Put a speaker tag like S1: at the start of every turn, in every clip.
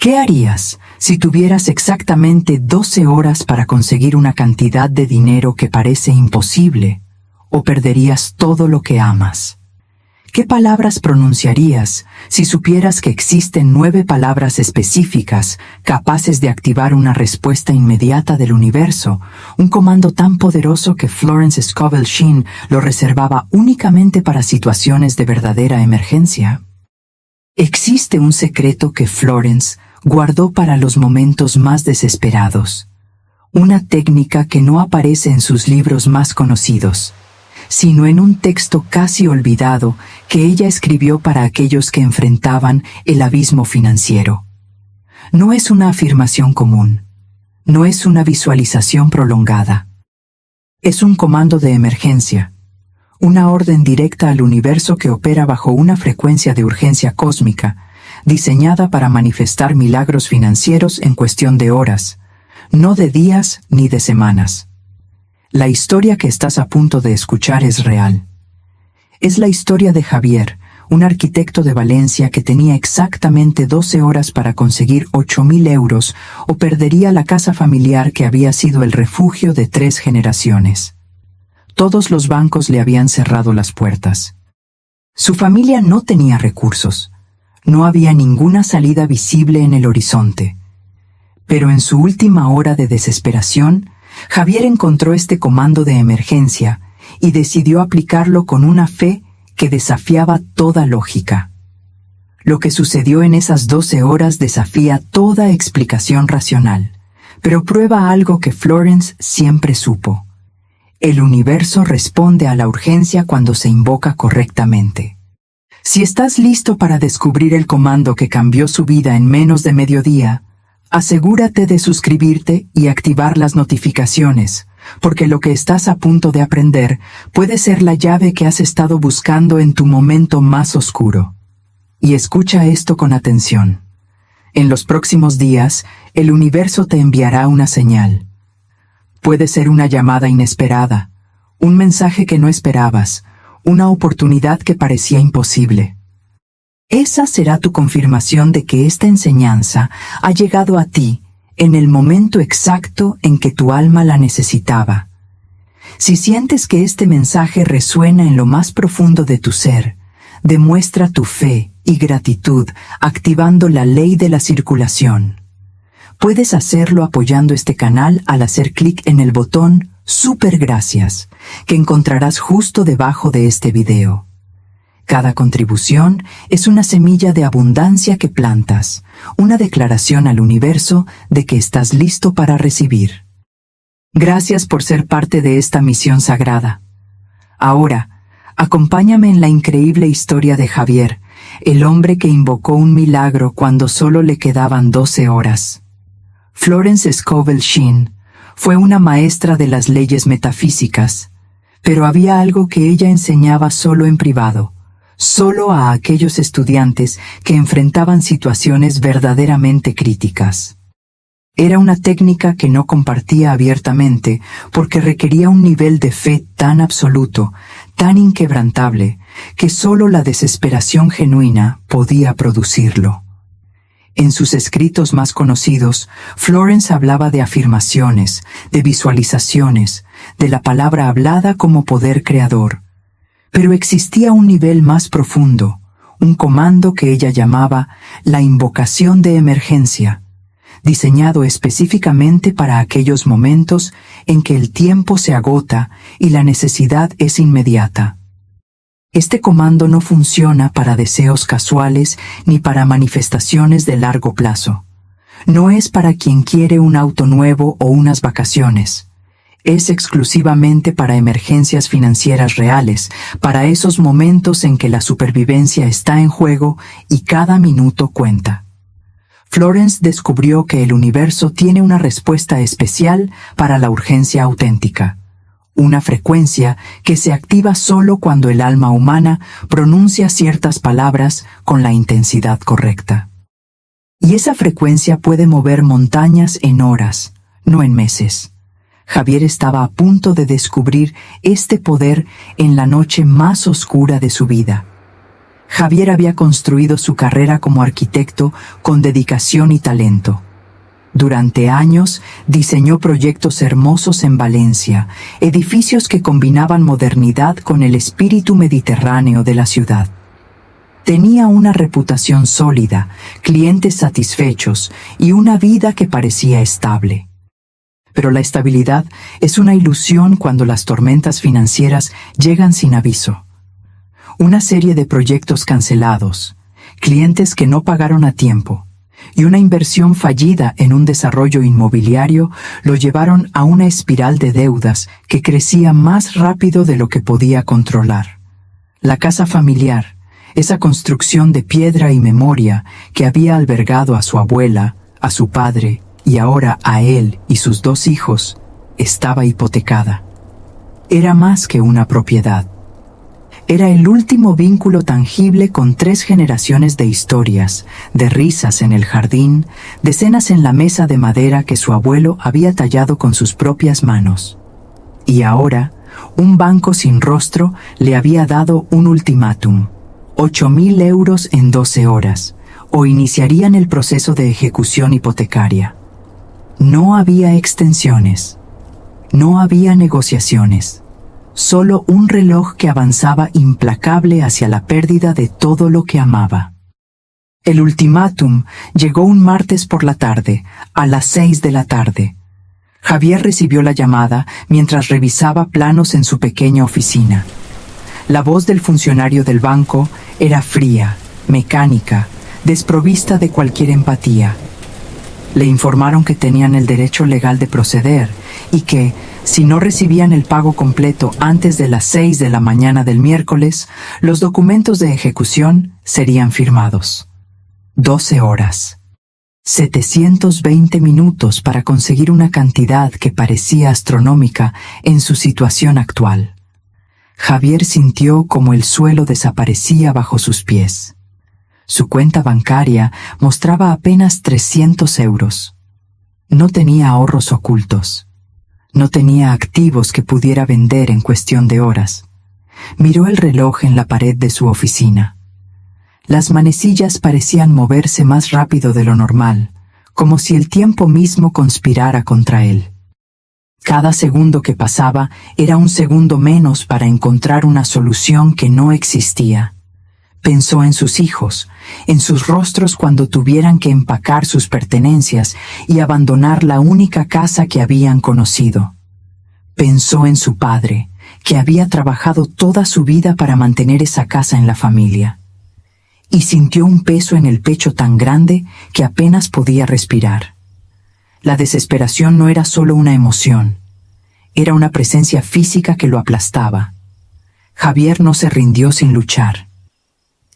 S1: ¿Qué harías si tuvieras exactamente 12 horas para conseguir una cantidad de dinero que parece imposible, o perderías todo lo que amas? ¿Qué palabras pronunciarías si supieras que existen 9 palabras específicas capaces de activar una respuesta inmediata del universo, un comando tan poderoso que Florence Scovel Shinn lo reservaba únicamente para situaciones de verdadera emergencia? Existe un secreto que Florence guardó para los momentos más desesperados, una técnica que no aparece en sus libros más conocidos, sino en un texto casi olvidado que ella escribió para aquellos que enfrentaban el abismo financiero. No es una afirmación común, no es una visualización prolongada. Es un comando de emergencia, una orden directa al universo que opera bajo una frecuencia de urgencia cósmica, diseñada para manifestar milagros financieros en cuestión de horas, no de días ni de semanas. La historia que estás a punto de escuchar es real. Es la historia de Javier, un arquitecto de Valencia que tenía exactamente 12 horas para conseguir 8.000 euros o perdería la casa familiar que había sido el refugio de 3 generaciones. Todos los bancos le habían cerrado las puertas. Su familia no tenía recursos. No había ninguna salida visible en el horizonte. Pero en su última hora de desesperación, Javier encontró este comando de emergencia y decidió aplicarlo con una fe que desafiaba toda lógica. Lo que sucedió en esas 12 horas desafía toda explicación racional, pero prueba algo que Florence siempre supo. El universo responde a la urgencia cuando se invoca correctamente. Si estás listo para descubrir el comando que cambió su vida en menos de mediodía, asegúrate de suscribirte y activar las notificaciones, porque lo que estás a punto de aprender puede ser la llave que has estado buscando en tu momento más oscuro. Y escucha esto con atención. En los próximos días, el universo te enviará una señal. Puede ser una llamada inesperada, un mensaje que no esperabas, una oportunidad que parecía imposible. Esa será tu confirmación de que esta enseñanza ha llegado a ti en el momento exacto en que tu alma la necesitaba. Si sientes que este mensaje resuena en lo más profundo de tu ser, demuestra tu fe y gratitud activando la ley de la circulación. Puedes hacerlo apoyando este canal al hacer clic en el botón Super Gracias, que encontrarás justo debajo de este video. Cada contribución es una semilla de abundancia que plantas, una declaración al universo de que estás listo para recibir. Gracias por ser parte de esta misión sagrada. Ahora, acompáñame en la increíble historia de Javier, el hombre que invocó un milagro cuando solo le quedaban 12 horas. Florence Scovel Shinn fue una maestra de las leyes metafísicas, pero había algo que ella enseñaba solo en privado, solo a aquellos estudiantes que enfrentaban situaciones verdaderamente críticas. Era una técnica que no compartía abiertamente porque requería un nivel de fe tan absoluto, tan inquebrantable, que solo la desesperación genuina podía producirlo. En sus escritos más conocidos, Florence hablaba de afirmaciones, de visualizaciones, de la palabra hablada como poder creador. Pero existía un nivel más profundo, un comando que ella llamaba la invocación de emergencia, diseñado específicamente para aquellos momentos en que el tiempo se agota y la necesidad es inmediata. Este comando no funciona para deseos casuales ni para manifestaciones de largo plazo. No es para quien quiere un auto nuevo o unas vacaciones. Es exclusivamente para emergencias financieras reales, para esos momentos en que la supervivencia está en juego y cada minuto cuenta. Florence descubrió que el universo tiene una respuesta especial para la urgencia auténtica. Una frecuencia que se activa solo cuando el alma humana pronuncia ciertas palabras con la intensidad correcta. Y esa frecuencia puede mover montañas en horas, no en meses. Javier estaba a punto de descubrir este poder en la noche más oscura de su vida. Javier había construido su carrera como arquitecto con dedicación y talento. Durante años diseñó proyectos hermosos en Valencia, edificios que combinaban modernidad con el espíritu mediterráneo de la ciudad. Tenía una reputación sólida, clientes satisfechos y una vida que parecía estable. Pero la estabilidad es una ilusión cuando las tormentas financieras llegan sin aviso. Una serie de proyectos cancelados, clientes que no pagaron a tiempo y una inversión fallida en un desarrollo inmobiliario lo llevaron a una espiral de deudas que crecía más rápido de lo que podía controlar. La casa familiar, esa construcción de piedra y memoria que había albergado a su abuela, a su padre y ahora a él y sus 2 hijos, estaba hipotecada. Era más que una propiedad. Era el último vínculo tangible con 3 generaciones de historias, de risas en el jardín, de cenas en la mesa de madera que su abuelo había tallado con sus propias manos. Y ahora, un banco sin rostro le había dado un ultimátum: 8.000 euros en 12 horas, o iniciarían el proceso de ejecución hipotecaria. No había extensiones. No había negociaciones. Solo un reloj que avanzaba implacable hacia la pérdida de todo lo que amaba. El ultimátum llegó un martes por la tarde, a las 6 de la tarde. Javier recibió la llamada mientras revisaba planos en su pequeña oficina. La voz del funcionario del banco era fría, mecánica, desprovista de cualquier empatía. Le informaron que tenían el derecho legal de proceder y que, si no recibían el pago completo antes de las 6 de la mañana del miércoles, los documentos de ejecución serían firmados. 12 horas. 720 minutos para conseguir una cantidad que parecía astronómica en su situación actual. Javier sintió como el suelo desaparecía bajo sus pies. Su cuenta bancaria mostraba apenas 300 euros. No tenía ahorros ocultos. No tenía activos que pudiera vender en cuestión de horas. Miró el reloj en la pared de su oficina. Las manecillas parecían moverse más rápido de lo normal, como si el tiempo mismo conspirara contra él. Cada segundo que pasaba era un segundo menos para encontrar una solución que no existía. Pensó en sus hijos, en sus rostros cuando tuvieran que empacar sus pertenencias y abandonar la única casa que habían conocido. Pensó en su padre, que había trabajado toda su vida para mantener esa casa en la familia. Y sintió un peso en el pecho tan grande que apenas podía respirar. La desesperación no era solo una emoción, era una presencia física que lo aplastaba. Javier no se rindió sin luchar.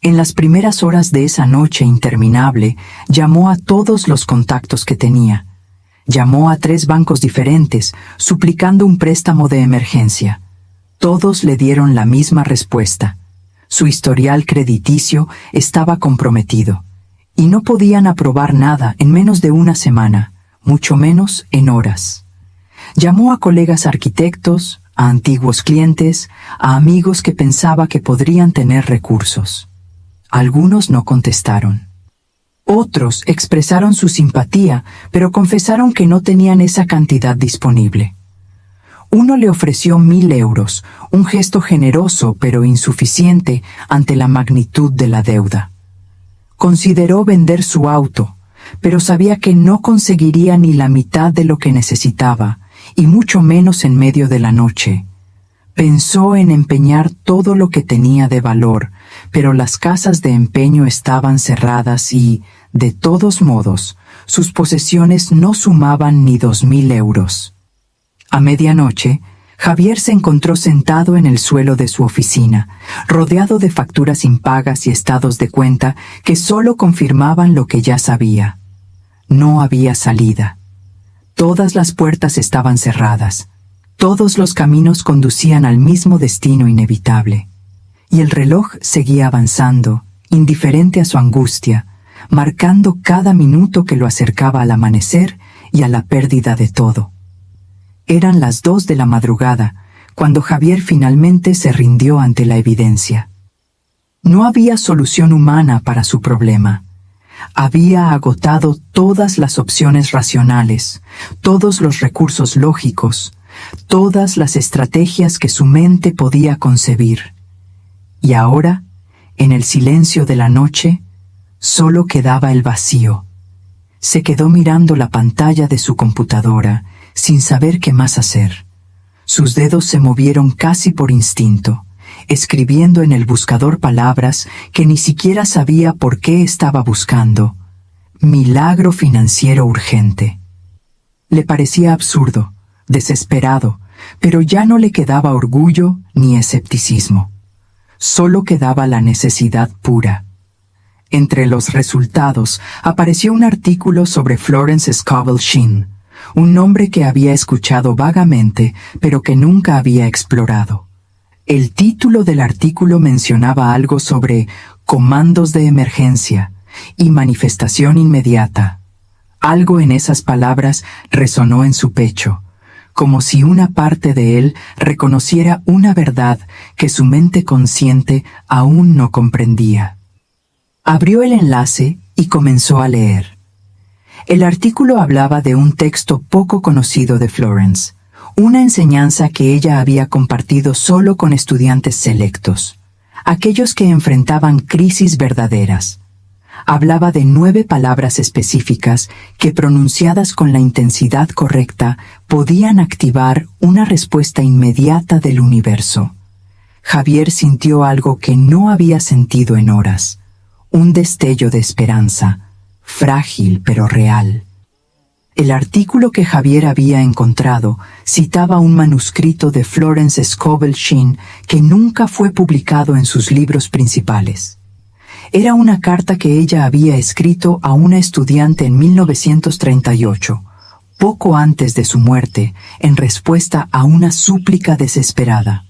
S1: En las primeras horas de esa noche interminable, llamó a todos los contactos que tenía. Llamó a 3 bancos diferentes, suplicando un préstamo de emergencia. Todos le dieron la misma respuesta. Su historial crediticio estaba comprometido, y no podían aprobar nada en menos de una semana, mucho menos en horas. Llamó a colegas arquitectos, a antiguos clientes, a amigos que pensaba que podrían tener recursos. Algunos no contestaron. Otros expresaron su simpatía, pero confesaron que no tenían esa cantidad disponible. Uno le ofreció 1.000 euros, un gesto generoso pero insuficiente ante la magnitud de la deuda. Consideró vender su auto, pero sabía que no conseguiría ni la mitad de lo que necesitaba, y mucho menos en medio de la noche. Pensó en empeñar todo lo que tenía de valor, pero las casas de empeño estaban cerradas y, de todos modos, sus posesiones no sumaban ni 2.000 euros. A medianoche, Javier se encontró sentado en el suelo de su oficina, rodeado de facturas impagas y estados de cuenta que solo confirmaban lo que ya sabía. No había salida. Todas las puertas estaban cerradas. Todos los caminos conducían al mismo destino inevitable. Y el reloj seguía avanzando, indiferente a su angustia, marcando cada minuto que lo acercaba al amanecer y a la pérdida de todo. Eran las 2 de la madrugada, cuando Javier finalmente se rindió ante la evidencia. No había solución humana para su problema. Había agotado todas las opciones racionales, todos los recursos lógicos, todas las estrategias que su mente podía concebir. Y ahora, en el silencio de la noche, solo quedaba el vacío. Se quedó mirando la pantalla de su computadora, sin saber qué más hacer. Sus dedos se movieron casi por instinto, escribiendo en el buscador palabras que ni siquiera sabía por qué estaba buscando. Milagro financiero urgente. Le parecía absurdo, desesperado, pero ya no le quedaba orgullo ni escepticismo. Solo quedaba la necesidad pura. Entre los resultados apareció un artículo sobre Florence Scovel Shinn, un nombre que había escuchado vagamente, pero que nunca había explorado. El título del artículo mencionaba algo sobre comandos de emergencia y manifestación inmediata. Algo en esas palabras resonó en su pecho, como si una parte de él reconociera una verdad que su mente consciente aún no comprendía. Abrió el enlace y comenzó a leer. El artículo hablaba de un texto poco conocido de Florence, una enseñanza que ella había compartido solo con estudiantes selectos, aquellos que enfrentaban crisis verdaderas. Hablaba de 9 palabras específicas que, pronunciadas con la intensidad correcta, podían activar una respuesta inmediata del universo. Javier sintió algo que no había sentido en horas, un destello de esperanza, frágil pero real. El artículo que Javier había encontrado citaba un manuscrito de Florence Scovel Shinn que nunca fue publicado en sus libros principales. Era una carta que ella había escrito a una estudiante en 1938, poco antes de su muerte, en respuesta a una súplica desesperada.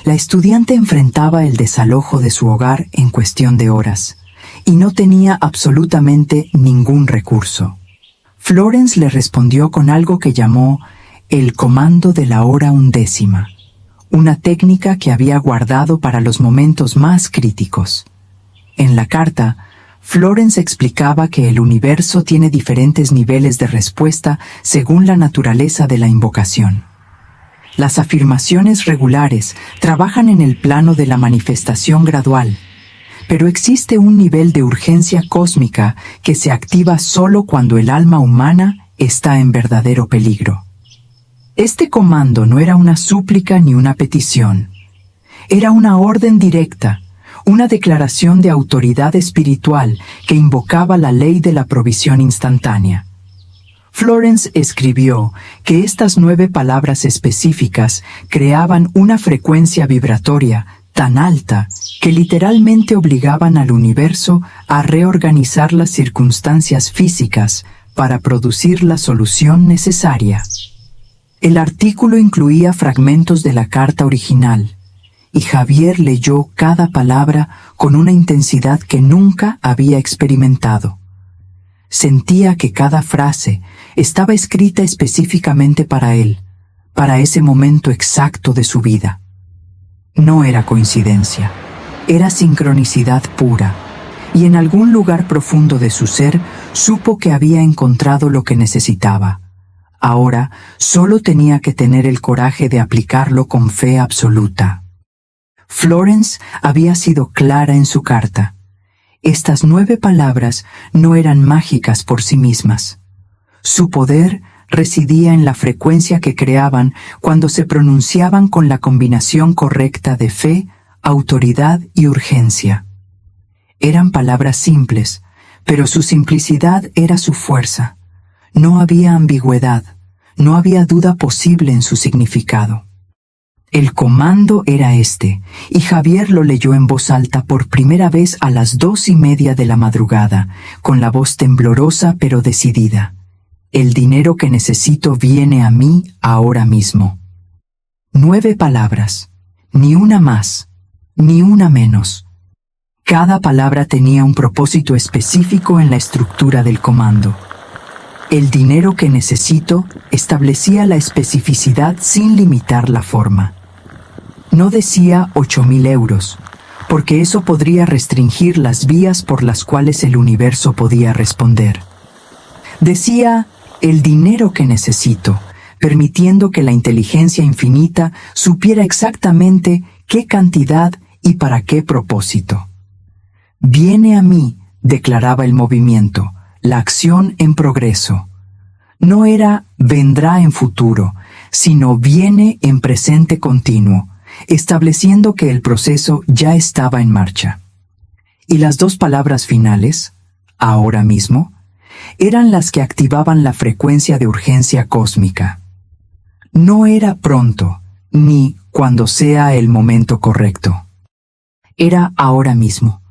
S1: La estudiante enfrentaba el desalojo de su hogar en cuestión de horas, y no tenía absolutamente ningún recurso. Florence le respondió con algo que llamó el comando de la hora undécima, una técnica que había guardado para los momentos más críticos. En la carta, Florence explicaba que el universo tiene diferentes niveles de respuesta según la naturaleza de la invocación. Las afirmaciones regulares trabajan en el plano de la manifestación gradual, pero existe un nivel de urgencia cósmica que se activa solo cuando el alma humana está en verdadero peligro. Este comando no era una súplica ni una petición. Era una orden directa, una declaración de autoridad espiritual que invocaba la ley de la provisión instantánea. Florence escribió que estas 9 palabras específicas creaban una frecuencia vibratoria tan alta que literalmente obligaban al universo a reorganizar las circunstancias físicas para producir la solución necesaria. El artículo incluía fragmentos de la carta original, y Javier leyó cada palabra con una intensidad que nunca había experimentado. Sentía que cada frase estaba escrita específicamente para él, para ese momento exacto de su vida. No era coincidencia, era sincronicidad pura, y en algún lugar profundo de su ser supo que había encontrado lo que necesitaba. Ahora solo tenía que tener el coraje de aplicarlo con fe absoluta. Florence había sido clara en su carta. Estas 9 palabras no eran mágicas por sí mismas. Su poder residía en la frecuencia que creaban cuando se pronunciaban con la combinación correcta de fe, autoridad y urgencia. Eran palabras simples, pero su simplicidad era su fuerza. No había ambigüedad, no había duda posible en su significado. El comando era este, y Javier lo leyó en voz alta por primera vez a las 2:30 de la madrugada, con la voz temblorosa pero decidida. El dinero que necesito viene a mí ahora mismo. 9 palabras, ni una más, ni una menos. Cada palabra tenía un propósito específico en la estructura del comando. El dinero que necesito establecía la especificidad sin limitar la forma. No decía 8.000 euros, porque eso podría restringir las vías por las cuales el universo podía responder. Decía, el dinero que necesito, permitiendo que la inteligencia infinita supiera exactamente qué cantidad y para qué propósito. Viene a mí, declaraba el movimiento, la acción en progreso. No era vendrá en futuro, sino viene en presente continuo, estableciendo que el proceso ya estaba en marcha. Y las dos palabras finales, ahora mismo, eran las que activaban la frecuencia de urgencia cósmica. No era pronto, ni cuando sea el momento correcto. Era ahora mismo,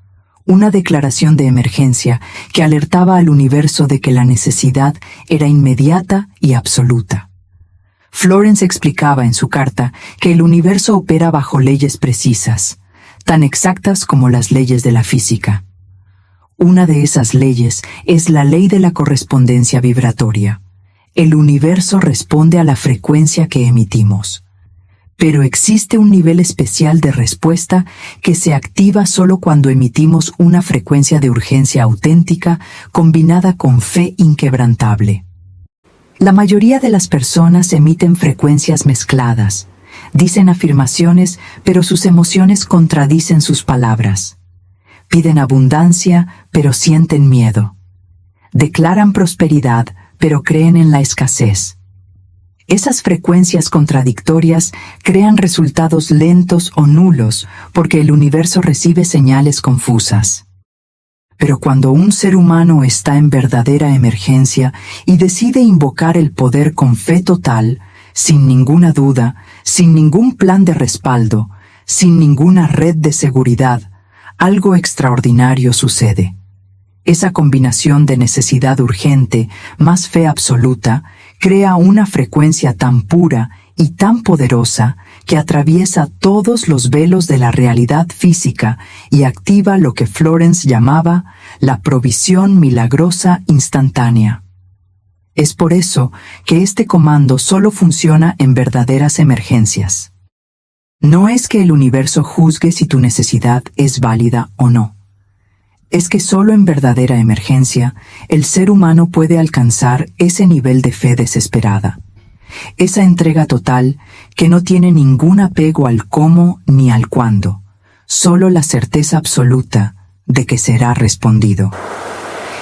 S1: una declaración de emergencia que alertaba al universo de que la necesidad era inmediata y absoluta. Florence explicaba en su carta que el universo opera bajo leyes precisas, tan exactas como las leyes de la física. Una de esas leyes es la ley de la correspondencia vibratoria. El universo responde a la frecuencia que emitimos. Pero existe un nivel especial de respuesta que se activa solo cuando emitimos una frecuencia de urgencia auténtica combinada con fe inquebrantable. La mayoría de las personas emiten frecuencias mezcladas, dicen afirmaciones, pero sus emociones contradicen sus palabras. Piden abundancia, pero sienten miedo. Declaran prosperidad, pero creen en la escasez. Esas frecuencias contradictorias crean resultados lentos o nulos porque el universo recibe señales confusas. Pero cuando un ser humano está en verdadera emergencia y decide invocar el poder con fe total, sin ninguna duda, sin ningún plan de respaldo, sin ninguna red de seguridad, algo extraordinario sucede. Esa combinación de necesidad urgente más fe absoluta crea una frecuencia tan pura y tan poderosa que atraviesa todos los velos de la realidad física y activa lo que Florence llamaba la provisión milagrosa instantánea. Es por eso que este comando solo funciona en verdaderas emergencias. No es que el universo juzgue si tu necesidad es válida o no. Es que solo en verdadera emergencia el ser humano puede alcanzar ese nivel de fe desesperada. Esa entrega total que no tiene ningún apego al cómo ni al cuándo, solo la certeza absoluta de que será respondido.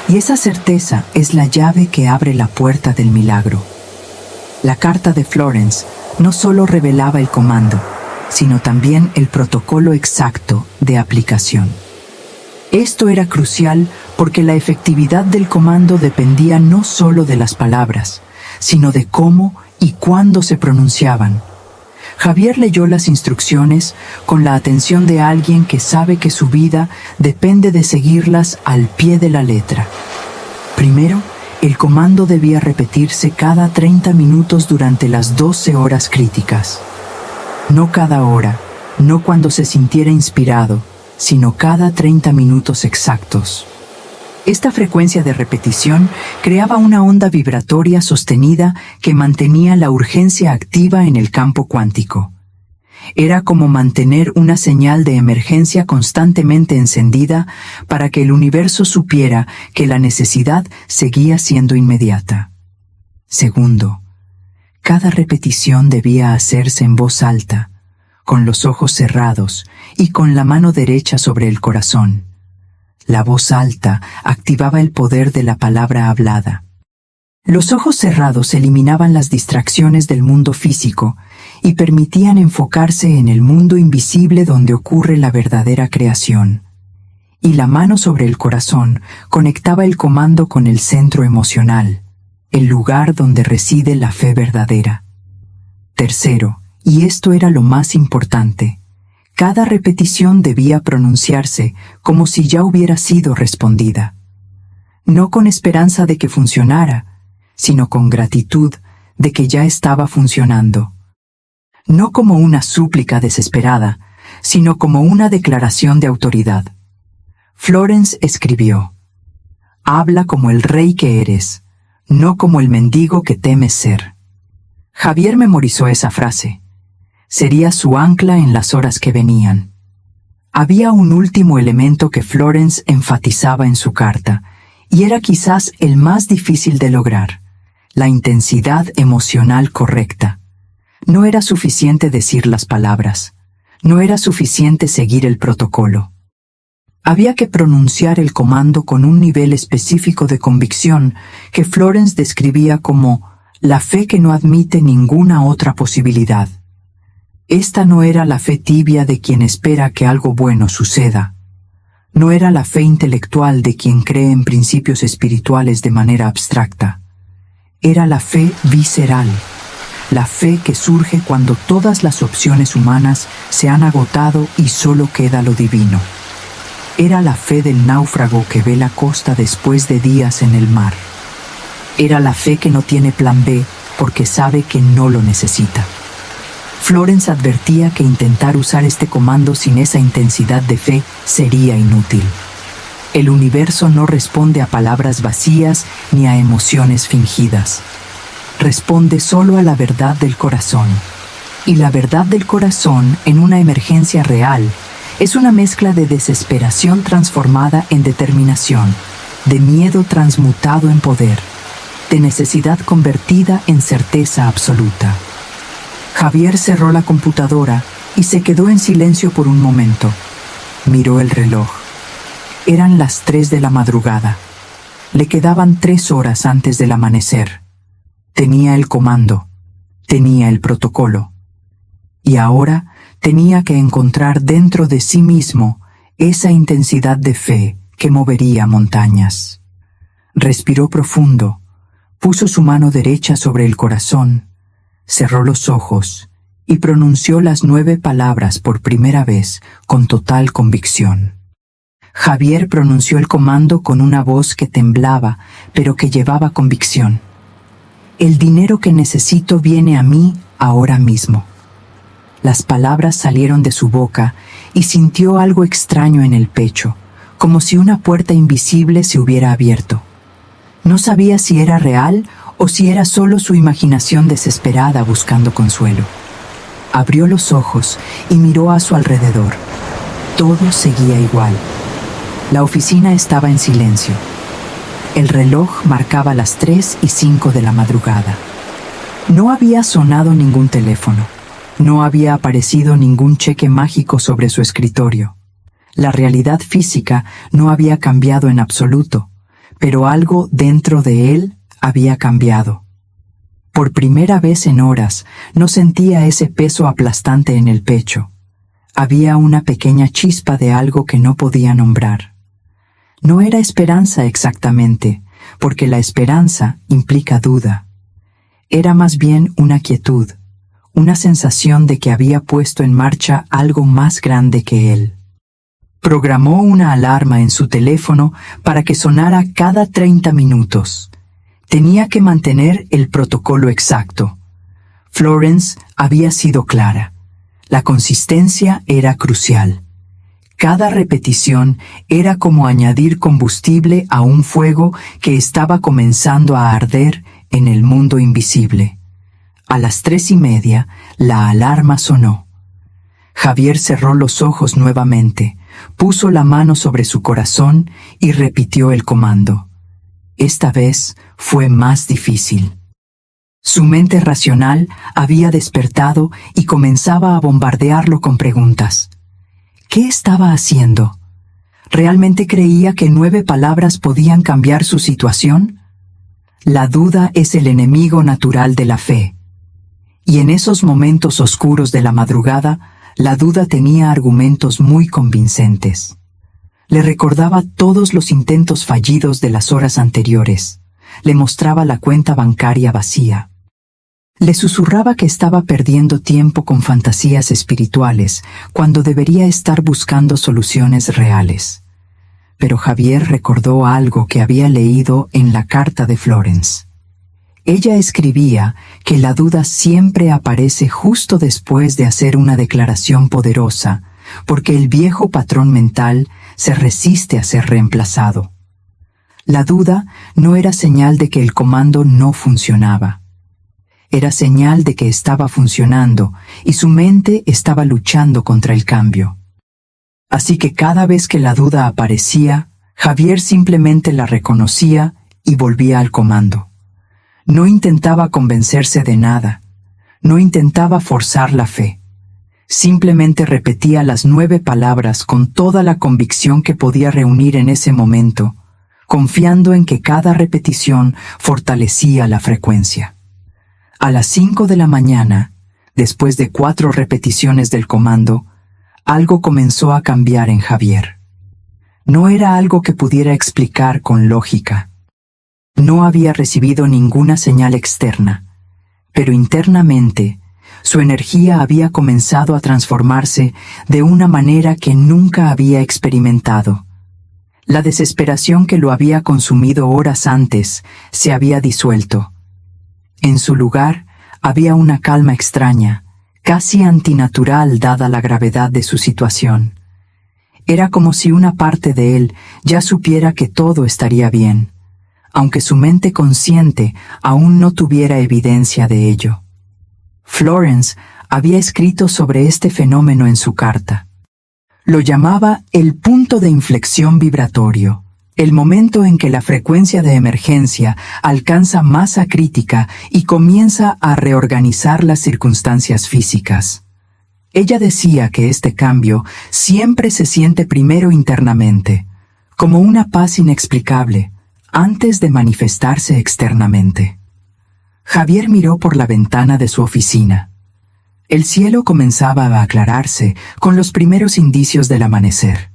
S1: Y esa certeza es la llave que abre la puerta del milagro. La carta de Florence no solo revelaba el comando, sino también el protocolo exacto de aplicación. Esto era crucial porque la efectividad del comando dependía no solo de las palabras, sino de cómo y cuándo se pronunciaban. Javier leyó las instrucciones con la atención de alguien que sabe que su vida depende de seguirlas al pie de la letra. Primero, el comando debía repetirse cada 30 minutos durante las 12 horas críticas. No cada hora, no cuando se sintiera inspirado, sino cada 30 minutos exactos. Esta frecuencia de repetición creaba una onda vibratoria sostenida que mantenía la urgencia activa en el campo cuántico. Era como mantener una señal de emergencia constantemente encendida para que el universo supiera que la necesidad seguía siendo inmediata. Segundo, cada repetición debía hacerse en voz alta, con los ojos cerrados y con la mano derecha sobre el corazón. La voz alta activaba el poder de la palabra hablada. Los ojos cerrados eliminaban las distracciones del mundo físico y permitían enfocarse en el mundo invisible donde ocurre la verdadera creación. Y la mano sobre el corazón conectaba el comando con el centro emocional, el lugar donde reside la fe verdadera. Tercero, y esto era lo más importante, cada repetición debía pronunciarse como si ya hubiera sido respondida. No con esperanza de que funcionara, sino con gratitud de que ya estaba funcionando. No como una súplica desesperada, sino como una declaración de autoridad. Florence escribió: «Habla como el rey que eres, no como el mendigo que temes ser». Javier memorizó esa frase. Sería su ancla en las horas que venían. Había un último elemento que Florence enfatizaba en su carta, y era quizás el más difícil de lograr: la intensidad emocional correcta. No era suficiente decir las palabras, no era suficiente seguir el protocolo. Había que pronunciar el comando con un nivel específico de convicción que Florence describía como la fe que no admite ninguna otra posibilidad. Esta no era la fe tibia de quien espera que algo bueno suceda. No era la fe intelectual de quien cree en principios espirituales de manera abstracta. Era la fe visceral, la fe que surge cuando todas las opciones humanas se han agotado y solo queda lo divino. Era la fe del náufrago que ve la costa después de días en el mar. Era la fe que no tiene plan B porque sabe que no lo necesita. Florence advertía que intentar usar este comando sin esa intensidad de fe sería inútil. El universo no responde a palabras vacías ni a emociones fingidas. Responde solo a la verdad del corazón. Y la verdad del corazón en una emergencia real es una mezcla de desesperación transformada en determinación, de miedo transmutado en poder, de necesidad convertida en certeza absoluta. Javier cerró la computadora y se quedó en silencio por un momento. Miró el reloj. Eran las 3 de la madrugada. Le quedaban 3 horas antes del amanecer. Tenía el comando, tenía el protocolo. Y ahora tenía que encontrar dentro de sí mismo esa intensidad de fe que movería montañas. Respiró profundo, puso su mano derecha sobre el corazón, cerró los ojos y pronunció las 9 palabras por primera vez con total convicción. Javier pronunció el comando con una voz que temblaba, pero que llevaba convicción. El dinero que necesito viene a mí ahora mismo. Las palabras salieron de su boca y sintió algo extraño en el pecho, como si una puerta invisible se hubiera abierto. No sabía si era real o si era solo su imaginación desesperada buscando consuelo. Abrió los ojos y miró a su alrededor. Todo seguía igual. La oficina estaba en silencio. El reloj marcaba las 3:05 de la madrugada. No había sonado ningún teléfono. No había aparecido ningún cheque mágico sobre su escritorio. La realidad física no había cambiado en absoluto, pero algo dentro de él había cambiado. Por primera vez en horas, no sentía ese peso aplastante en el pecho. Había una pequeña chispa de algo que no podía nombrar. No era esperanza exactamente, porque la esperanza implica duda. Era más bien una quietud, una sensación de que había puesto en marcha algo más grande que él. Programó una alarma en su teléfono para que sonara cada 30 minutos. Tenía que mantener el protocolo exacto. Florence había sido clara. La consistencia era crucial. Cada repetición era como añadir combustible a un fuego que estaba comenzando a arder en el mundo invisible. A las 3:30, la alarma sonó. Javier cerró los ojos nuevamente, puso la mano sobre su corazón y repitió el comando. Esta vez fue más difícil. Su mente racional había despertado y comenzaba a bombardearlo con preguntas. ¿Qué estaba haciendo? ¿Realmente creía que 9 palabras podían cambiar su situación? La duda es el enemigo natural de la fe. Y en esos momentos oscuros de la madrugada, la duda tenía argumentos muy convincentes. Le recordaba todos los intentos fallidos de las horas anteriores. Le mostraba la cuenta bancaria vacía. Le susurraba que estaba perdiendo tiempo con fantasías espirituales, cuando debería estar buscando soluciones reales. Pero Javier recordó algo que había leído en la carta de Florence. Ella escribía que la duda siempre aparece justo después de hacer una declaración poderosa, porque el viejo patrón mental se resiste a ser reemplazado. La duda no era señal de que el comando no funcionaba. Era señal de que estaba funcionando y su mente estaba luchando contra el cambio. Así que cada vez que la duda aparecía, Javier simplemente la reconocía y volvía al comando. No intentaba convencerse de nada, no intentaba forzar la fe. Simplemente repetía las 9 palabras con toda la convicción que podía reunir en ese momento, confiando en que cada repetición fortalecía la frecuencia. A las 5 de la mañana, después de 4 repeticiones del comando, algo comenzó a cambiar en Javier. No era algo que pudiera explicar con lógica. No había recibido ninguna señal externa, pero internamente, su energía había comenzado a transformarse de una manera que nunca había experimentado. La desesperación que lo había consumido horas antes se había disuelto. En su lugar había una calma extraña, casi antinatural dada la gravedad de su situación. Era como si una parte de él ya supiera que todo estaría bien, aunque su mente consciente aún no tuviera evidencia de ello. Florence había escrito sobre este fenómeno en su carta. Lo llamaba el punto de inflexión vibratorio, el momento en que la frecuencia de emergencia alcanza masa crítica y comienza a reorganizar las circunstancias físicas. Ella decía que este cambio siempre se siente primero internamente, como una paz inexplicable, antes de manifestarse externamente. Javier miró por la ventana de su oficina. El cielo comenzaba a aclararse con los primeros indicios del amanecer.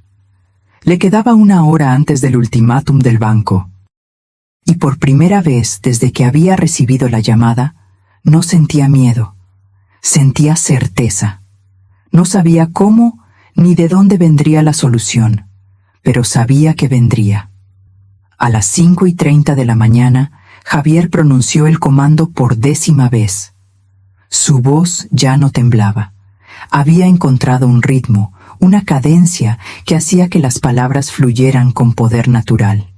S1: Le quedaba 1 hora antes del ultimátum del banco. Y por primera vez desde que había recibido la llamada, no sentía miedo, sentía certeza. No sabía cómo ni de dónde vendría la solución, pero sabía que vendría. A las 5:30 de la mañana, Javier pronunció el comando por 10ª vez. Su voz ya no temblaba. Había encontrado un ritmo, una cadencia que hacía que las palabras fluyeran con poder natural.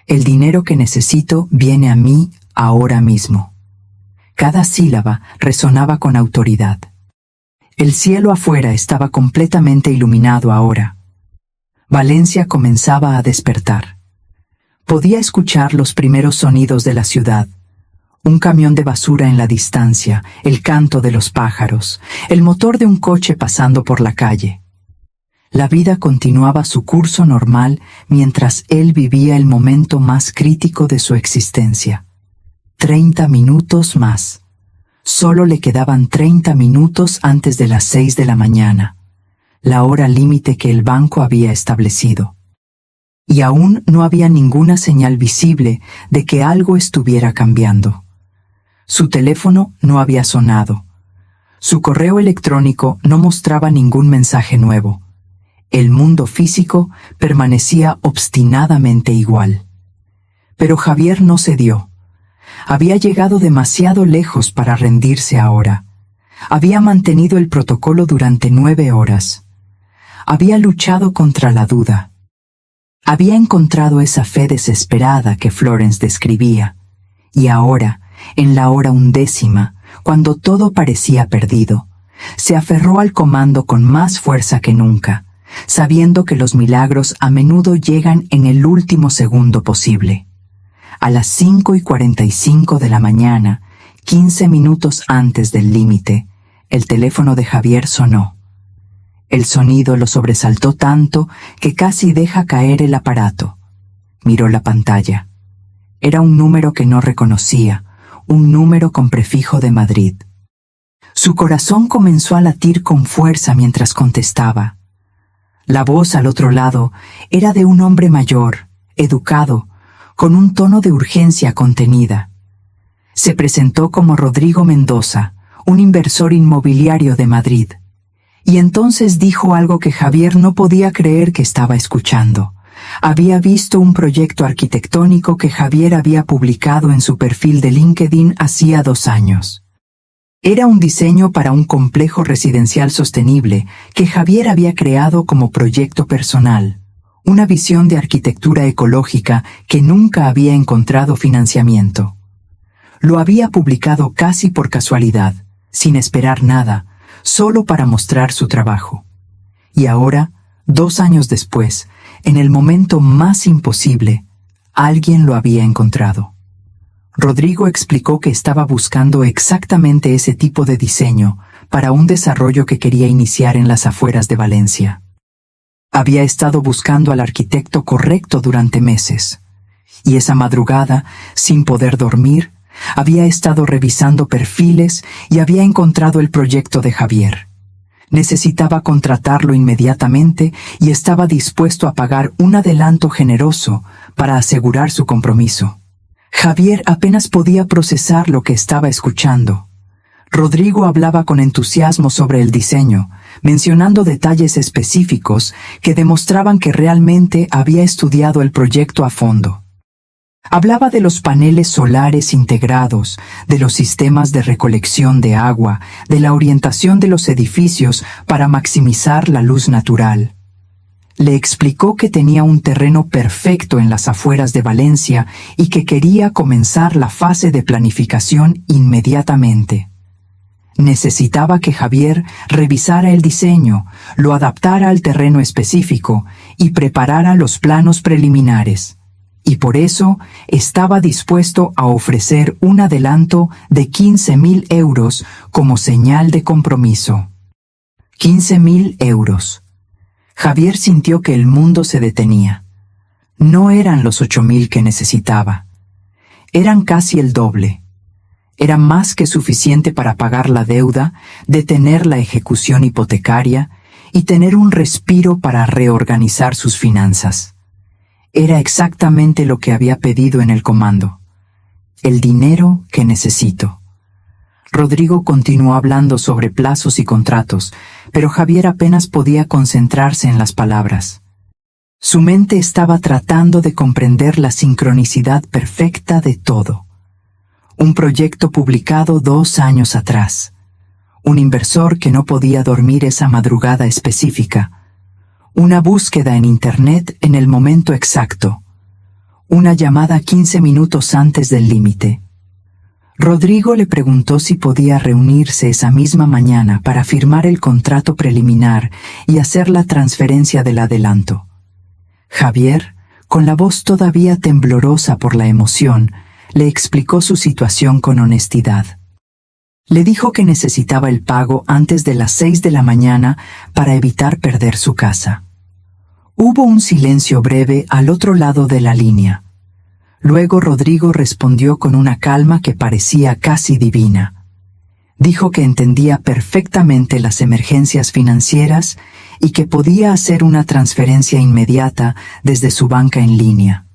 S1: El dinero que necesito viene a mí ahora mismo. Cada sílaba resonaba con autoridad. El cielo afuera estaba completamente iluminado ahora. Valencia comenzaba a despertar. Podía escuchar los primeros sonidos de la ciudad. Un camión de basura en la distancia, el canto de los pájaros, el motor de un coche pasando por la calle. La vida continuaba su curso normal mientras él vivía el momento más crítico de su existencia. 30 minutos más. Solo le quedaban 30 minutos antes de las 6 de la mañana, la hora límite que el banco había establecido. Y aún no había ninguna señal visible de que algo estuviera cambiando. Su teléfono no había sonado. Su correo electrónico no mostraba ningún mensaje nuevo. El mundo físico permanecía obstinadamente igual. Pero Javier no cedió. Había llegado demasiado lejos para rendirse ahora. Había mantenido el protocolo durante 9 horas. Había luchado contra la duda. Había encontrado esa fe desesperada que Florence describía, y ahora, en la hora 1ª, cuando todo parecía perdido, se aferró al comando con más fuerza que nunca, sabiendo que los milagros a menudo llegan en el último segundo posible. A las 5:45 de la mañana, 15 minutos antes del límite, el teléfono de Javier sonó. El sonido lo sobresaltó tanto que casi deja caer el aparato. Miró la pantalla. Era un número que no reconocía, un número con prefijo de Madrid. Su corazón comenzó a latir con fuerza mientras contestaba. La voz al otro lado era de un hombre mayor, educado, con un tono de urgencia contenida. Se presentó como Rodrigo Mendoza, un inversor inmobiliario de Madrid. Y entonces dijo algo que Javier no podía creer que estaba escuchando. Había visto un proyecto arquitectónico que Javier había publicado en su perfil de LinkedIn hacía 2 años. Era un diseño para un complejo residencial sostenible que Javier había creado como proyecto personal, una visión de arquitectura ecológica que nunca había encontrado financiamiento. Lo había publicado casi por casualidad, sin esperar nada, solo para mostrar su trabajo. Y ahora, 2 años después, en el momento más imposible, alguien lo había encontrado. Rodrigo explicó que estaba buscando exactamente ese tipo de diseño para un desarrollo que quería iniciar en las afueras de Valencia. Había estado buscando al arquitecto correcto durante meses, y esa madrugada, sin poder dormir, había estado revisando perfiles y había encontrado el proyecto de Javier. Necesitaba contratarlo inmediatamente y estaba dispuesto a pagar un adelanto generoso para asegurar su compromiso. Javier apenas podía procesar lo que estaba escuchando. Rodrigo hablaba con entusiasmo sobre el diseño, mencionando detalles específicos que demostraban que realmente había estudiado el proyecto a fondo. Hablaba de los paneles solares integrados, de los sistemas de recolección de agua, de la orientación de los edificios para maximizar la luz natural. Le explicó que tenía un terreno perfecto en las afueras de Valencia y que quería comenzar la fase de planificación inmediatamente. Necesitaba que Javier revisara el diseño, lo adaptara al terreno específico y preparara los planos preliminares. Y por eso estaba dispuesto a ofrecer un adelanto de 15.000 euros como señal de compromiso. 15.000 euros. Javier sintió que el mundo se detenía. No eran los 8.000 que necesitaba. Eran casi el doble. Era más que suficiente para pagar la deuda, detener la ejecución hipotecaria y tener un respiro para reorganizar sus finanzas. Era exactamente lo que había pedido en el comando. El dinero que necesito. Rodrigo continuó hablando sobre plazos y contratos, pero Javier apenas podía concentrarse en las palabras. Su mente estaba tratando de comprender la sincronicidad perfecta de todo. Un proyecto publicado 2 años atrás. Un inversor que no podía dormir esa madrugada específica. Una búsqueda en Internet en el momento exacto. Una llamada 15 minutos antes del límite. Rodrigo le preguntó si podía reunirse esa misma mañana para firmar el contrato preliminar y hacer la transferencia del adelanto. Javier, con la voz todavía temblorosa por la emoción, le explicó su situación con honestidad. Le dijo que necesitaba el pago antes de las 6 de la mañana para evitar perder su casa. Hubo un silencio breve al otro lado de la línea. Luego Rodrigo respondió con una calma que parecía casi divina. Dijo que entendía perfectamente las emergencias financieras y que podía hacer una transferencia inmediata desde su banca en línea.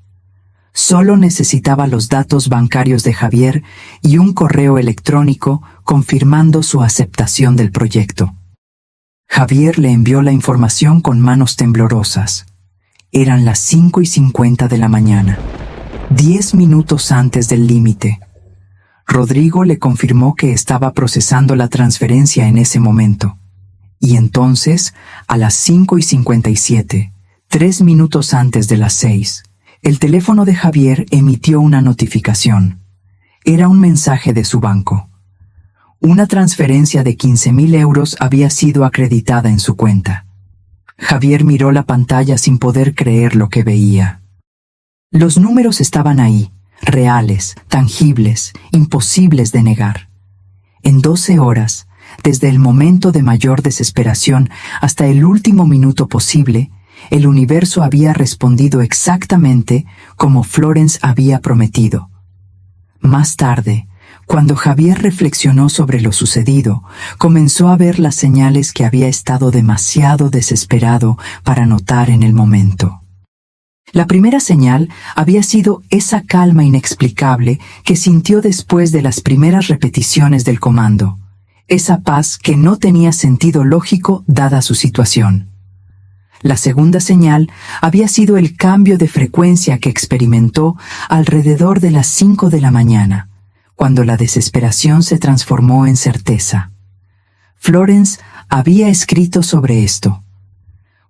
S1: Solo necesitaba los datos bancarios de Javier y un correo electrónico confirmando su aceptación del proyecto. Javier le envió la información con manos temblorosas. Eran las 5:50 de la mañana, 10 minutos antes del límite. Rodrigo le confirmó que estaba procesando la transferencia en ese momento. Y entonces, a las 5:57, 3 minutos antes de las 6, el teléfono de Javier emitió una notificación. Era un mensaje de su banco. Una transferencia de 15.000 euros había sido acreditada en su cuenta. Javier miró la pantalla sin poder creer lo que veía. Los números estaban ahí, reales, tangibles, imposibles de negar. En 12 horas, desde el momento de mayor desesperación hasta el último minuto posible, el universo había respondido exactamente como Florence había prometido. Más tarde, cuando Javier reflexionó sobre lo sucedido, comenzó a ver las señales que había estado demasiado desesperado para notar en el momento. La primera señal había sido esa calma inexplicable que sintió después de las primeras repeticiones del comando, esa paz que no tenía sentido lógico dada su situación. La segunda señal había sido el cambio de frecuencia que experimentó alrededor de las 5 de la mañana, cuando la desesperación se transformó en certeza. Florence había escrito sobre esto.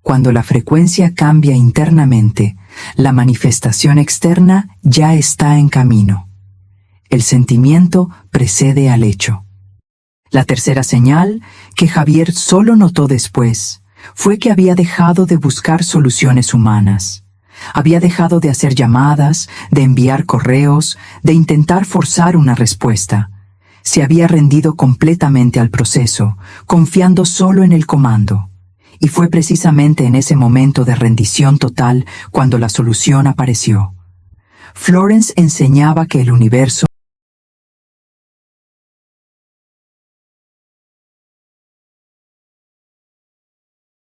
S1: Cuando la frecuencia cambia internamente, la manifestación externa ya está en camino. El sentimiento precede al hecho. La tercera señal, que Javier solo notó después, fue que había dejado de buscar soluciones humanas. Había dejado de hacer llamadas, de enviar correos, de intentar forzar una respuesta. Se había rendido completamente al proceso, confiando solo en el comando. Y fue precisamente en ese momento de rendición total cuando la solución apareció. Florence enseñaba que el universo